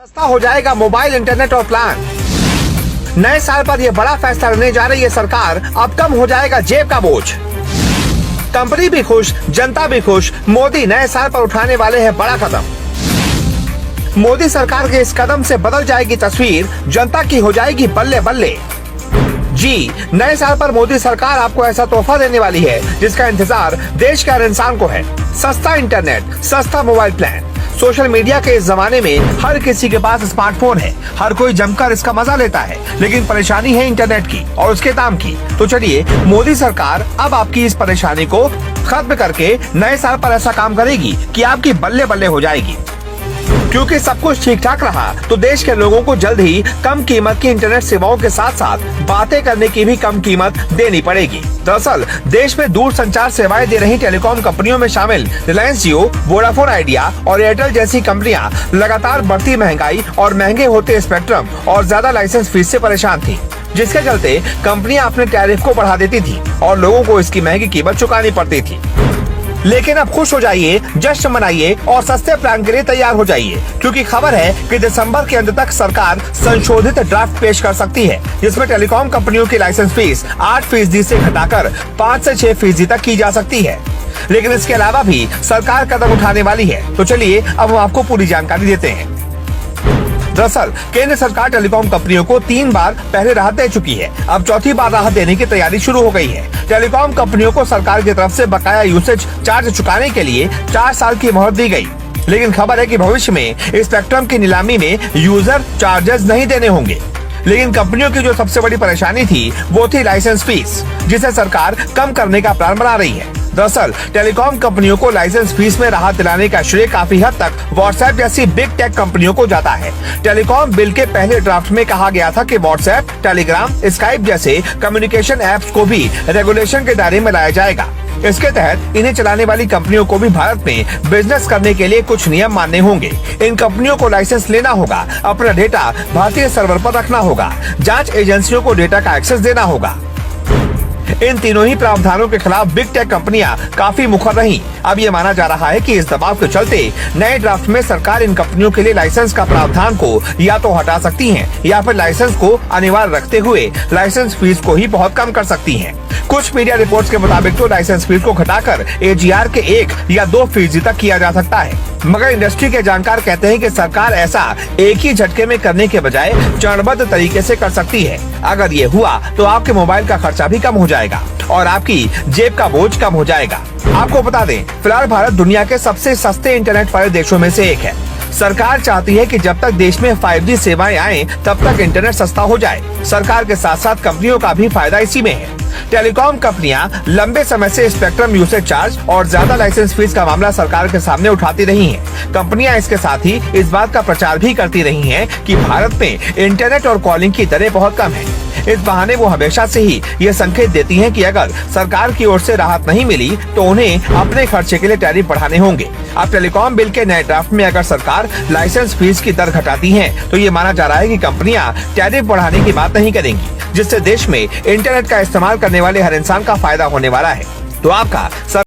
सस्ता हो जाएगा मोबाइल इंटरनेट और प्लान। नए साल पर यह बड़ा फैसला लेने जा रही है सरकार। अब कम हो जाएगा जेब का बोझ। कंपनी भी खुश, जनता भी खुश। मोदी नए साल पर उठाने वाले हैं बड़ा कदम। मोदी सरकार के इस कदम से बदल जाएगी तस्वीर, जनता की हो जाएगी बल्ले बल्ले। जी, नए साल पर मोदी सरकार आपको ऐसा तोहफा देने वाली है जिसका इंतजार देश के हर इंसान को है। सस्ता इंटरनेट, सस्ता मोबाइल प्लान। सोशल मीडिया के इस जमाने में हर किसी के पास स्मार्टफोन है, हर कोई जमकर इसका मजा लेता है, लेकिन परेशानी है इंटरनेट की और उसके दाम की। तो चलिए, मोदी सरकार अब आपकी इस परेशानी को खत्म करके नए साल पर ऐसा काम करेगी कि आपकी बल्ले बल्ले हो जाएगी। क्योंकि सब कुछ ठीक ठाक रहा तो देश के लोगों को जल्द ही कम कीमत की इंटरनेट सेवाओं के साथ साथ बातें करने की भी कम कीमत देनी पड़ेगी। दरअसल देश में दूर संचार सेवाएं दे रही टेलीकॉम कंपनियों में शामिल रिलायंस जियो, वोडाफोन आइडिया और एयरटेल जैसी कंपनियां लगातार बढ़ती महंगाई और महंगे होते स्पेक्ट्रम और ज्यादा लाइसेंस फीस से परेशान थी, जिसके चलते कंपनियां अपने टैरिफ को बढ़ा देती थी और लोगों को इसकी महंगी कीमत चुकानी पड़ती थी। लेकिन अब खुश हो जाइए, जश्न मनाइए और सस्ते प्लान के लिए तैयार हो जाइए, क्योंकि खबर है कि दिसंबर के अंत तक सरकार संशोधित ड्राफ्ट पेश कर सकती है, जिसमें टेलीकॉम कंपनियों की लाइसेंस फीस 8% से घटाकर 5 से 6% तक की जा सकती है। लेकिन इसके अलावा भी सरकार कदम उठाने वाली है। तो चलिए अब हम आपको पूरी जानकारी देते हैं। दरअसल केंद्र सरकार टेलीकॉम कंपनियों को 3 बार पहले राहत दे चुकी है। अब चौथी बार राहत देने की तैयारी शुरू हो गई है। टेलीकॉम कंपनियों को सरकार की तरफ से बकाया यूसेज चार्ज चुकाने के लिए 4 साल की मोहलत दी गई। लेकिन खबर है कि भविष्य में स्पेक्ट्रम की नीलामी में यूजर चार्जेस नहीं देने होंगे। लेकिन कंपनियों की जो सबसे बड़ी परेशानी थी वो थी लाइसेंस फीस, जिसे सरकार कम करने का प्लान बना रही है। दरअसल टेलीकॉम कंपनियों को लाइसेंस फीस में राहत दिलाने का श्रेय काफी हद तक व्हाट्सएप जैसी बिग टेक कंपनियों को जाता है। टेलीकॉम बिल के पहले ड्राफ्ट में कहा गया था कि व्हाट्सएप, टेलीग्राम, स्काइप जैसे कम्युनिकेशन ऐप्स को भी रेगुलेशन के दायरे में लाया जाएगा। इसके तहत इन्हें चलाने वाली कंपनियों को भी भारत में बिजनेस करने के लिए कुछ नियम मानने होंगे। इन कंपनियों को लाइसेंस लेना होगा, अपना डेटा भारतीय सर्वर पर रखना होगा, जांच एजेंसियों को डेटा का एक्सेस देना होगा। इन तीनों ही प्रावधानों के खिलाफ बिग टेक कंपनियां काफी मुखर रहीं। अब ये माना जा रहा है कि इस दबाव के चलते नए ड्राफ्ट में सरकार इन कंपनियों के लिए लाइसेंस का प्रावधान को या तो हटा सकती है या फिर लाइसेंस को अनिवार्य रखते हुए लाइसेंस फीस को ही बहुत कम कर सकती है। कुछ मीडिया रिपोर्ट्स के मुताबिक तो लाइसेंस फीस को घटाकर AGR के 1 या 2% तक किया जा सकता है, मगर इंडस्ट्री के जानकार कहते हैं कि सरकार ऐसा एक ही झटके में करने के बजाय चरणबद्ध तरीके से कर सकती है। अगर ये हुआ तो आपके मोबाइल का खर्चा भी कम हो जाएगा और आपकी जेब का बोझ कम हो जाएगा। आपको बता दें, फिलहाल भारत दुनिया के सबसे सस्ते इंटरनेट वाले देशों में से एक है। सरकार चाहती है कि जब तक देश में 5G सेवाएं आएं, तब तक इंटरनेट सस्ता हो जाए। सरकार के साथ साथ कंपनियों का भी फायदा इसी में है। टेलीकॉम कंपनियां लंबे समय से स्पेक्ट्रम यूसेज चार्ज और ज्यादा लाइसेंस फीस का मामला सरकार के सामने उठाती रही हैं। कंपनियां इसके साथ ही इस बात का प्रचार भी करती रही हैं कि भारत में इंटरनेट और कॉलिंग की दरें बहुत कम हैं। इस बहाने वो हमेशा से ही ये संकेत देती हैं कि अगर सरकार की ओर से राहत नहीं मिली तो उन्हें अपने खर्चे के लिए टैरिफ बढ़ाने होंगे। अब टेलीकॉम बिल के नए ड्राफ्ट में अगर सरकार लाइसेंस फीस की दर घटाती है तो ये माना जा रहा है कि कंपनियां टैरिफ बढ़ाने की बात नहीं करेंगी, जिससे देश में इंटरनेट का इस्तेमाल करने वाले हर इंसान का फायदा होने वाला है। तो आपका